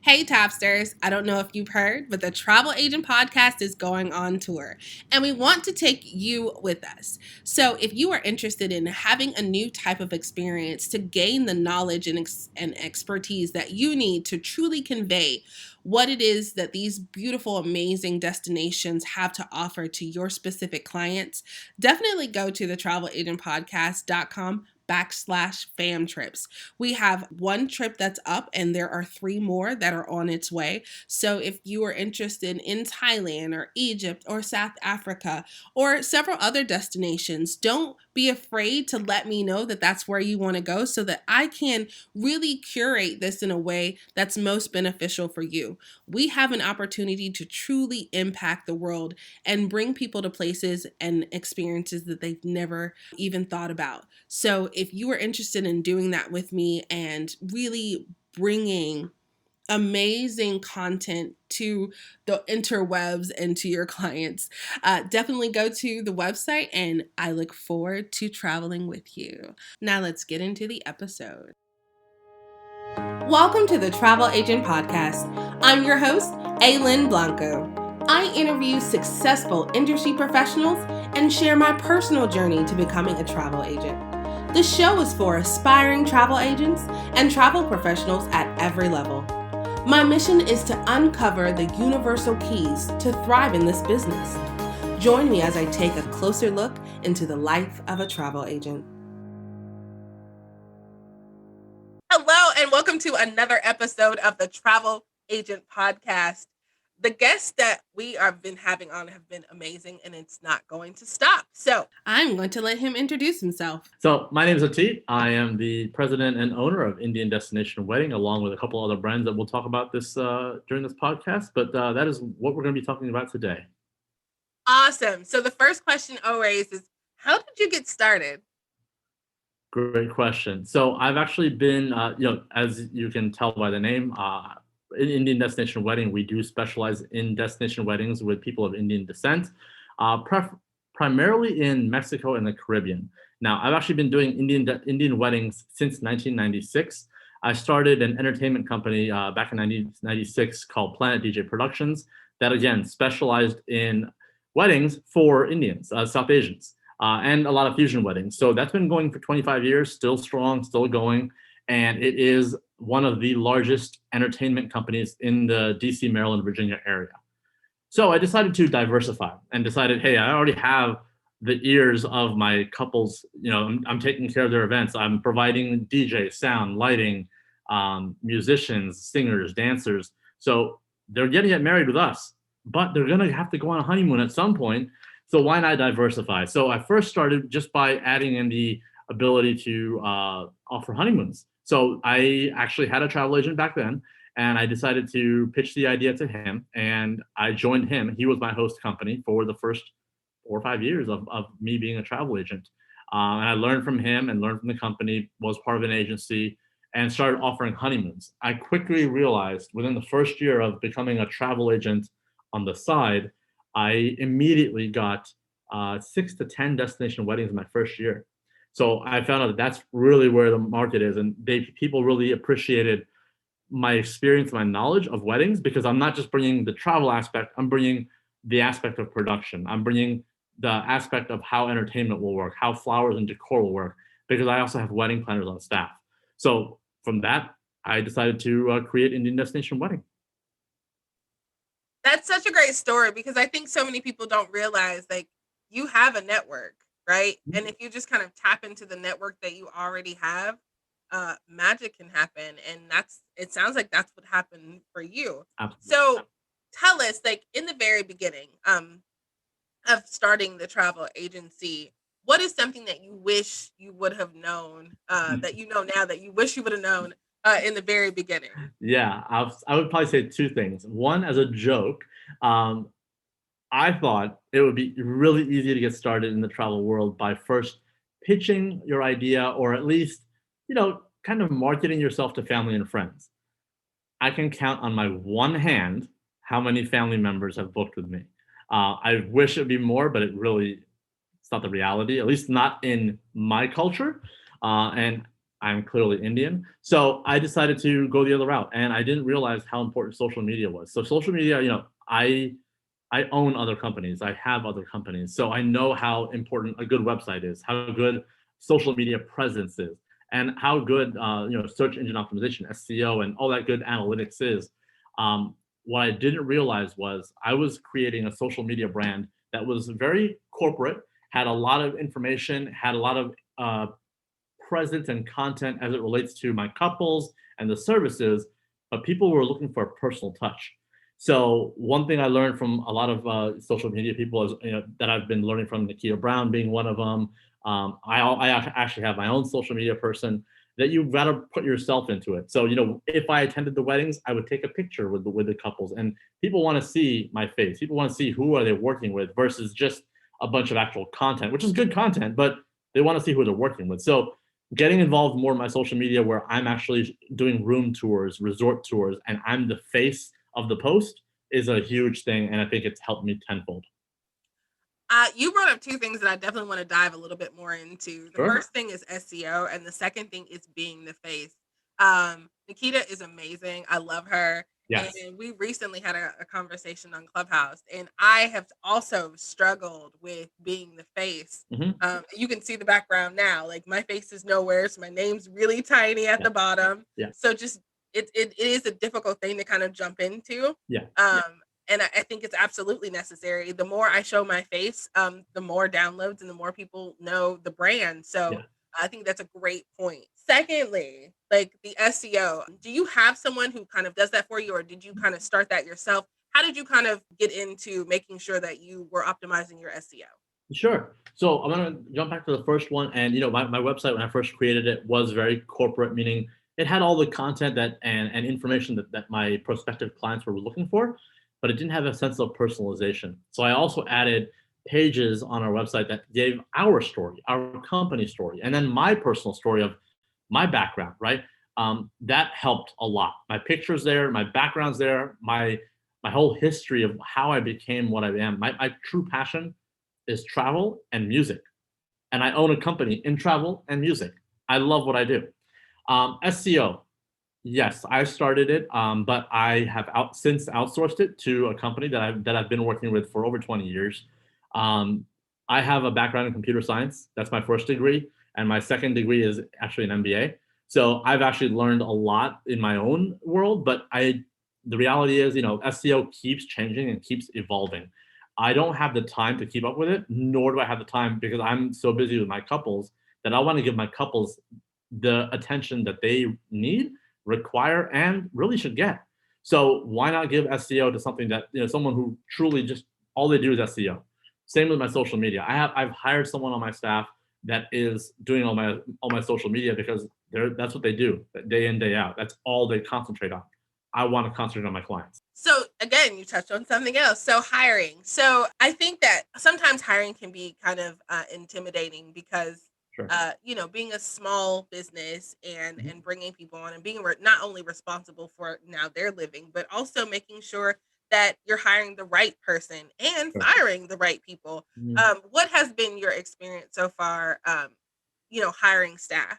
Hey, Topsters. I don't know if you've heard, but the Travel Agent Podcast is going on tour, and we want to take you with us. So, if you are interested in having a new type of experience to gain the knowledge and expertise that you need to truly convey what it is that these beautiful, amazing destinations have to offer to your specific clients, definitely go to the travelagentpodcast.com/fam trips. We have one trip that's up, and there are three more that are on its way. So if you are interested in Thailand or Egypt or South Africa or several other destinations, don't be afraid to let me know that that's where you want to go so that I can really curate this in a way that's most beneficial for you. We have an opportunity to truly impact the world and bring people to places and experiences that they've never even thought about. So if you are interested in doing that with me and really bringing amazing content to the interwebs and to your clients, definitely go to the website, and I look forward to traveling with you. Now let's get into the episode. Welcome to the Travel Agent Podcast. I'm your host, Aylin Blanco. I interview successful industry professionals and share my personal journey to becoming a travel agent. The show is for aspiring travel agents and travel professionals at every level. My mission is to uncover the universal keys to thrive in this business. Join me as I take a closer look into the life of a travel agent. Hello, and welcome to another episode of the Travel Agent Podcast. The guests that we have been having on have been amazing, and it's not going to stop. So I'm going to let him introduce himself. So my name is Ateet. I am the president and owner of Indian Destination Wedding, along with a couple other brands that we'll talk about this during this podcast. But that is what we're going to be talking about today. Awesome. So the first question always is, how did you get started? Great question. So I've actually been, as you can tell by the name, in Indian Destination Wedding, we do specialize in destination weddings with people of Indian descent, primarily in Mexico and the Caribbean. Now, I've actually been doing Indian weddings since 1996. I started an entertainment company back in 1996 called Planet DJ Productions that, again, specialized in weddings for Indians, South Asians, and a lot of fusion weddings. So that's been going for 25 years, still strong, still going. And it is one of the largest entertainment companies in the DC, Maryland, Virginia area. So I decided to diversify and decided, hey, I already have the ears of my couples. I'm taking care of their events. I'm providing DJ, sound, lighting, musicians, singers, dancers. So they're getting get married with us, but they're going to have to go on a honeymoon at some point. So why not diversify? So I first started just by adding in the ability to offer honeymoons. So I actually had a travel agent back then, and I decided to pitch the idea to him, and I joined him. He was my host company for the first 4 or 5 years of me being a travel agent. And I learned from him and learned from the company, was part of an agency, and started offering honeymoons. I quickly realized within the first year of becoming a travel agent on the side, I immediately got 6 to 10 destination weddings in my first year. So I found out that that's really where the market is, and people really appreciated my experience, my knowledge of weddings, because I'm not just bringing the travel aspect, I'm bringing the aspect of production. I'm bringing the aspect of how entertainment will work, how flowers and decor will work, because I also have wedding planners on staff. So from that, I decided to create Indian Destination Wedding. That's such a great story, because I think so many people don't realize, like, you have a network, right? Mm-hmm. And if you just kind of tap into the network that you already have, magic can happen. And it sounds like that's what happened for you. Absolutely. So tell us, like, in the very beginning of starting the travel agency, what is something that you wish you would have known, that you know now that you wish you would have known in the very beginning? Yeah, I would probably say two things. One, as a joke, I thought it would be really easy to get started in the travel world by first pitching your idea, or at least, kind of marketing yourself to family and friends. I can count on my one hand how many family members have booked with me. I wish it'd be more, but it's not the reality, at least not in my culture. And I'm clearly Indian. So I decided to go the other route, and I didn't realize how important social media was. So social media, I own other companies. I have other companies. So I know how important a good website is, how good social media presence is, and how good search engine optimization, SEO, and all that good analytics is. Um, what I didn't realize was I was creating a social media brand that was very corporate, had a lot of information, had a lot of presence and content as it relates to my couples and the services, but people were looking for a personal touch. So one thing I learned from a lot of social media people is, that I've been learning from Nikita Brown being one of them. I actually have my own social media person that you've got to put yourself into it. So, if I attended the weddings, I would take a picture with the couples, and people want to see my face. People want to see who are they working with versus just a bunch of actual content, which is good content, but they want to see who they're working with. So getting involved more in my social media where I'm actually doing room tours, resort tours, and I'm the face of the post is a huge thing. And I think it's helped me tenfold. You brought up two things that I definitely want to dive a little bit more into. The Sure. first thing is SEO, and the second thing is being the face. Nikita is amazing. I love her. Yes. And we recently had a conversation on Clubhouse, and I have also struggled with being the face. Hmm. You can see the background now. Like my face is nowhere, so my name's really tiny at Yeah. the bottom. Yeah. So just it is a difficult thing to kind of jump into. Yeah. And I think it's absolutely necessary. The more I show my face, the more downloads and the more people know the brand. So Yeah. I think that's a great point. Secondly, like the SEO, do you have someone who kind of does that for you, or did you kind of start that yourself? How did you kind of get into making sure that you were optimizing your SEO? Sure. So I'm gonna jump back to the first one, and my website when I first created it was very corporate, meaning it had all the content that and information that my prospective clients were looking for, but it didn't have a sense of personalization. So I also added pages on our website that gave our story, our company story, and then my personal story of my background. Right. That helped a lot. My pictures there, my background's there, my whole history of how I became what I am. My true passion is travel and music. And I own a company in travel and music. I love what I do. SEO, yes, I started it, but I have since outsourced it to a company that I've been working with for over 20 years. Um, I have a background in computer science. That's my first degree, and my second degree is actually an MBA. So I've actually learned a lot in my own world, but the reality is, SEO keeps changing and keeps evolving. I don't have the time to keep up with it, nor do I have the time because I'm so busy with my couples that I want to give my couples the attention that they need, require, and really should get. So why not give SEO to something that someone who truly just all they do is SEO. Same with my social media. I've hired someone on my staff that is doing all my social media because that's what they do day in day out. That's all they concentrate on. I want to concentrate on my clients. So again, you touched on something else. So hiring. So I think that sometimes hiring can be kind of intimidating because Sure. being a small business and Mhm. and bringing people on and being not only responsible for now their living, but also making sure that you're hiring the right person and Sure. firing the right people. Mhm. What has been your experience so far? Hiring staff.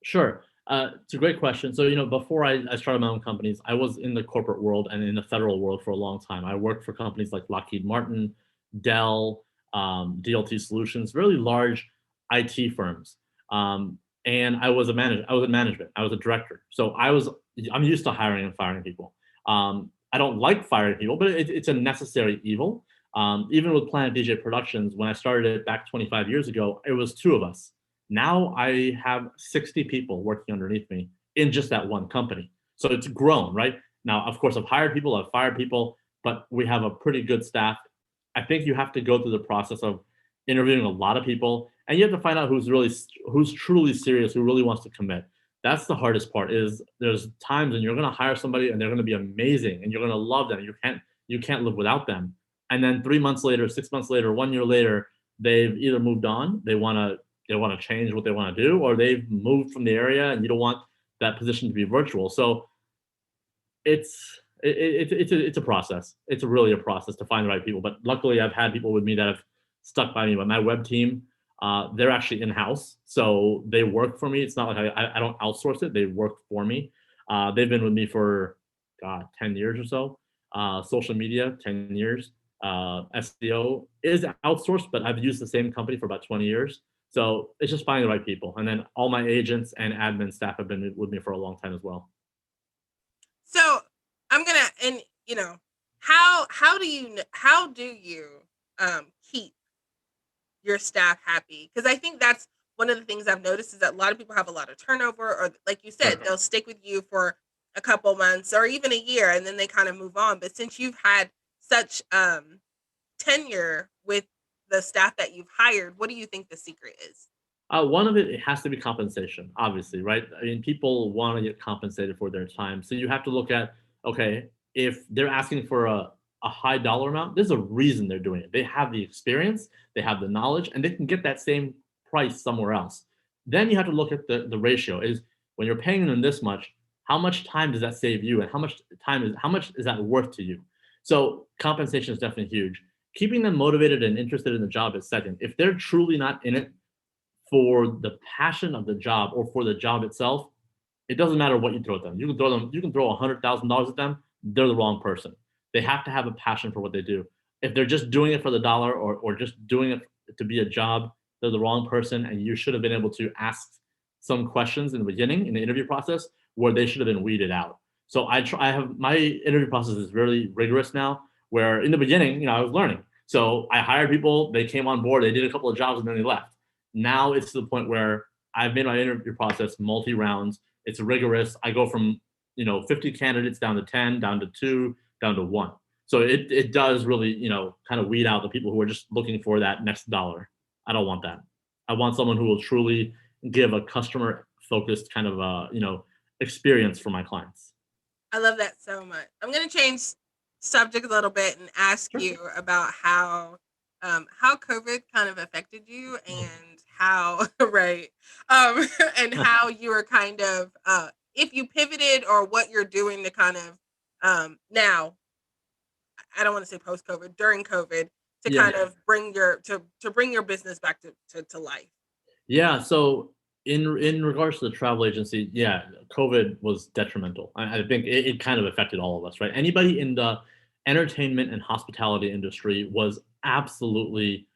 Sure. It's a great question. So, before I started my own companies, I was in the corporate world and in the federal world for a long time. I worked for companies like Lockheed Martin, Dell, DLT Solutions, really large IT firms. And I was a manager. I was in management. I was a director. So I'm used to hiring and firing people. I don't like firing people, but it's a necessary evil. Even with Planet DJ Productions, when I started it back 25 years ago, it was two of us. Now I have 60 people working underneath me in just that one company. So it's grown, right? Now, of course, I've hired people, I've fired people, but we have a pretty good staff. I think you have to go through the process of interviewing a lot of people, and you have to find out who's truly serious, who really wants to commit. That's the hardest part. Is there's times when you're going to hire somebody and they're going to be amazing and you're going to love them. You can't live without them. And then 3 months later, 6 months later, 1 year later, they've either moved on, they want to change what they want to do, or they've moved from the area and you don't want that position to be virtual. So it's a process. It's really a process to find the right people. But luckily, I've had people with me that have stuck by me. But my web team, They're actually in-house, so they work for me. It's not like I don't outsource it. They work for me. They've been with me for, God, 10 years or so. Social media, 10 years. SEO is outsourced, but I've used the same company for about 20 years. So it's just finding the right people. And then all my agents and admin staff have been with me for a long time as well. So I'm gonna, and how do you keep your staff happy? Because I think that's one of the things I've noticed is that a lot of people have a lot of turnover, or like you said, Sure. they'll stick with you for a couple months or even a year, and then they kind of move on. But since you've had such tenure with the staff that you've hired, what do you think the secret is? One of it has to be compensation, obviously, right? I mean, people want to get compensated for their time. So you have to look at, okay, if they're asking for a high dollar amount, there's a reason they're doing it. They have the experience, they have the knowledge, and they can get that same price somewhere else. Then you have to look at the ratio is when you're paying them this much, how much time does that save you? And how much is that worth to you? So compensation is definitely huge. Keeping them motivated and interested in the job is second. If they're truly not in it for the passion of the job or for the job itself, it doesn't matter what you throw at them. You can throw $100,000 at them. They're the wrong person. They have to have a passion for what they do. If they're just doing it for the dollar or just doing it to be a job, they're the wrong person. And you should have been able to ask some questions in the beginning in the interview process where they should have been weeded out. So I have my interview process is really rigorous now. Where in the beginning, I was learning. So I hired people. They came on board. They did a couple of jobs and then they left. Now it's to the point where I've made my interview process multi rounds. It's rigorous. I go from 50 candidates down to 10, down to 2, down to 1. So it does really kind of weed out the people who are just looking for that next dollar. I don't want that. I want someone who will truly give a customer focused kind of experience for my clients. I love that so much. I'm going to change subject a little bit and ask Sure. you about how COVID kind of affected you and how right and how you were kind of if you pivoted or what you're doing to kind of now I don't want to say post COVID during COVID to Yeah. kind of bring your to bring your business back to life. Yeah. So in regards to the travel agency, yeah, COVID was detrimental. I think it kind of affected all of us, right? Anybody in the entertainment and hospitality industry was absolutely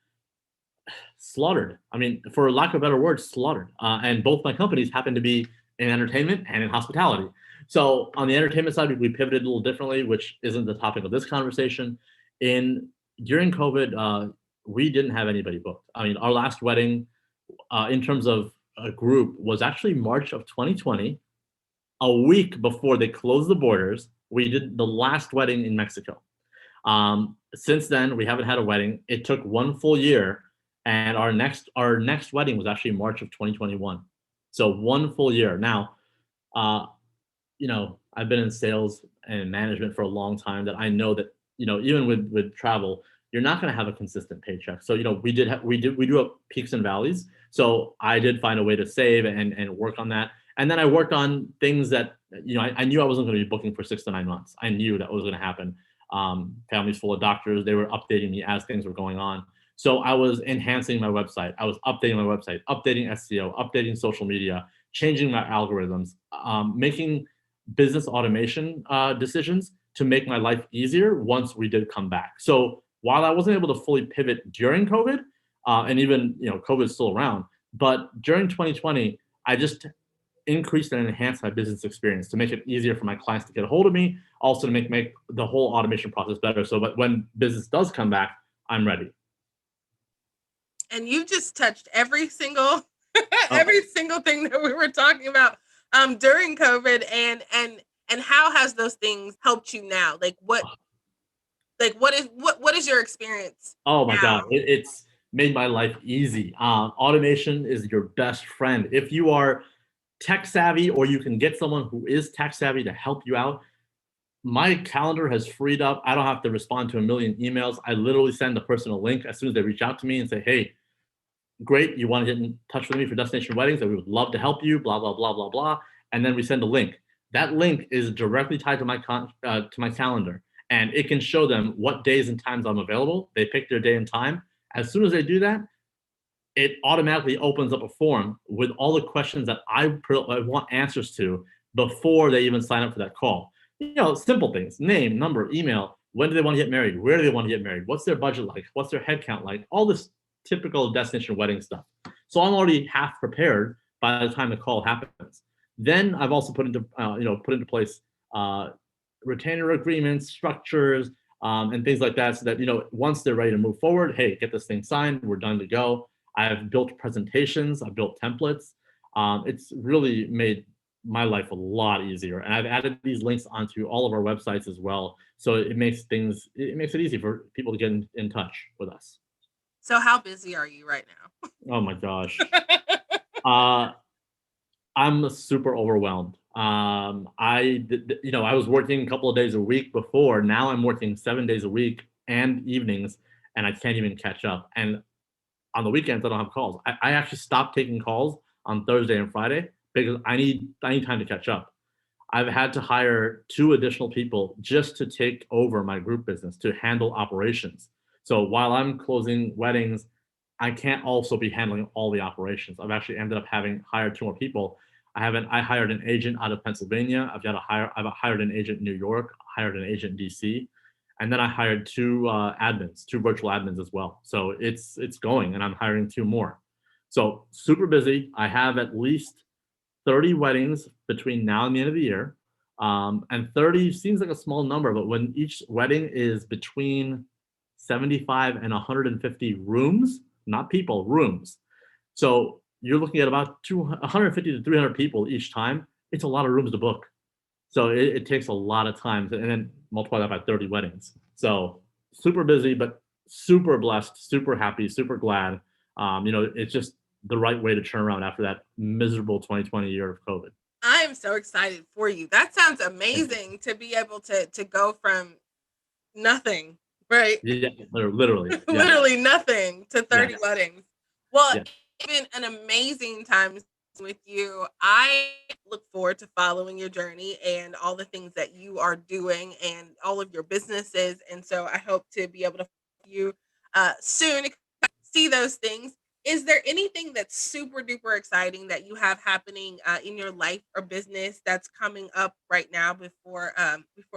slaughtered. I mean, for lack of a better word, slaughtered. And both my companies happen to be in entertainment and in hospitality. So on the entertainment side, we pivoted a little differently, which isn't the topic of this conversation. In During COVID, we didn't have anybody booked. I mean, our last wedding, in terms of a group, was actually March of 2020, a week before they closed the borders. We did the last wedding in Mexico. Since then, we haven't had a wedding. It took 1 full year, and our next wedding was actually March of 2021. So 1 full year. Now, uh, I've been in sales and management for a long time. That I know that even with travel, you're not going to have a consistent paycheck. So we do have peaks and valleys. So I did find a way to save and work on that. And then I worked on things that I knew I wasn't going to be booking for 6 to 9 months. I knew that was going to happen. Families full of doctors. They were updating me as things were going on. So I was enhancing my website. I was updating my website, updating SEO, updating social media, changing my algorithms, making business automation decisions to make my life easier once we did come back. So while I wasn't able to fully pivot during COVID, and even COVID is still around, but during 2020, I just increase and enhance my business experience to make it easier for my clients to get a hold of me, also to make the whole automation process better so that when business does come back, I'm ready. And you just touched every single Oh, every single thing that we were talking about during COVID and how has those things helped you now? What is your experience oh my God, now? it's made my life easy. Automation is your best friend. If you are tech savvy or you can get someone who is tech savvy to help you out, my calendar has freed up. I don't have to respond to a million emails. I literally send the person a link as soon as they reach out to me and say, hey, great, you want to get in touch with me for destination weddings, and we would love to help you, blah, blah, blah, blah, blah. And then we send a link. That link is directly tied to my calendar, and it can show them what days and times I'm available. They pick their day and time. As soon as they do that, it automatically opens up a form with all the questions that I want answers to before they even sign up for that call. Simple things: name, number, email. When do they want to get married? Where do they want to get married? What's their budget like? What's their head count like? All this typical destination wedding stuff. So I'm already half prepared by the time the call happens. Then I've also put into place retainer agreements, structures, and things like that, so that once they're ready to move forward, hey, get this thing signed, we're done to go. I've built presentations, I've built templates. It's really made my life a lot easier, and I've added these links onto all of our websites as well. So it makes it easy for people to get in touch with us. So how busy are you right now? Oh my gosh. I'm super overwhelmed. I was working a couple of days a week before. Now I'm working 7 days a week and evenings, and I can't even catch up. And on the weekends, I don't have calls. I actually stopped taking calls on Thursday and Friday because I need time to catch up. I've had to hire 2 additional people just to take over my group business, to handle operations. So while I'm closing weddings, I can't also be handling all the operations. I've actually ended up having hired 2 more people. I hired an agent out of Pennsylvania. I've hired an agent in New York, hired an agent in DC, and then I hired 2 admins, 2 virtual admins as well. So it's going, and I'm hiring 2 more. So super busy. I have at least 30 weddings between now and the end of the year. And 30 seems like a small number, but when each wedding is between 75 and 150 rooms, not people, rooms. So you're looking at about 150 to 300 people each time. It's a lot of rooms to book. So it takes a lot of time, and then multiply that by 30 weddings. So super busy, but super blessed, super happy, super glad. It's just the right way to turn around after that miserable 2020 year of COVID. I am so excited for you. That sounds amazing to be able to go from nothing, right? Yeah, literally. Yeah. Literally nothing to 30 weddings. Well, Yeah. it's been an amazing time with you. I look forward to following your journey and all the things that you are doing and all of your businesses. And so I hope to be able to follow you soon, see those things. Is there anything that's super duper exciting that you have happening in your life or business that's coming up right now before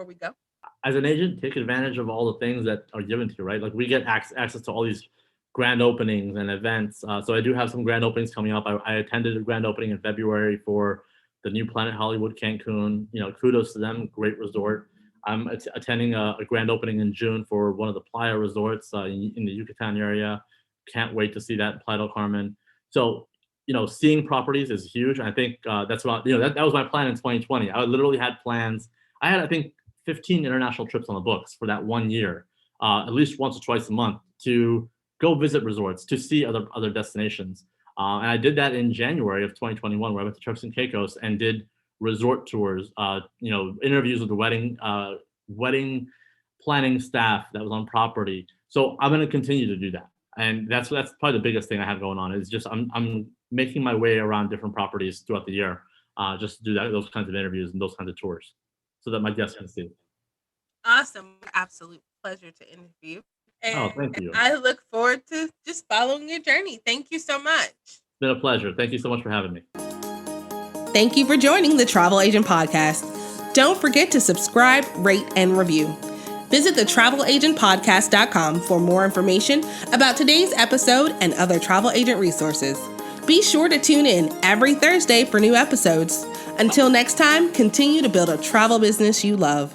we go? As an agent, take advantage of all the things that are given to you, right? Like we get access to all these grand openings and events. So I do have some grand openings coming up. I attended a grand opening in February for the new Planet Hollywood Cancun. Kudos to them, great resort. I'm attending a grand opening in June for one of the Playa resorts in the Yucatan area. Can't wait to see that in Playa del Carmen. So, seeing properties is huge. I think that's what, that was my plan in 2020. I literally had plans. I had, I think, 15 international trips on the books for that 1 year, at least once or twice a month, to go visit resorts, to see other destinations. And I did that in January of 2021, where I went to Turks and Caicos and did resort tours, interviews with the wedding planning staff that was on property. So I'm going to continue to do that. And that's probably the biggest thing I have going on, is just I'm making my way around different properties throughout the year, just to do those kinds of interviews and those kinds of tours, so that my guests can see. Awesome. Absolute pleasure to interview. And thank you. I look forward to just following your journey. Thank you so much. It's been a pleasure. Thank you so much for having me. Thank you for joining the Travel Agent Podcast. Don't forget to subscribe, rate, and review. Visit thetraveleagentpodcast.com for more information about today's episode and other travel agent resources. Be sure to tune in every Thursday for new episodes. Until next time, continue to build a travel business you love.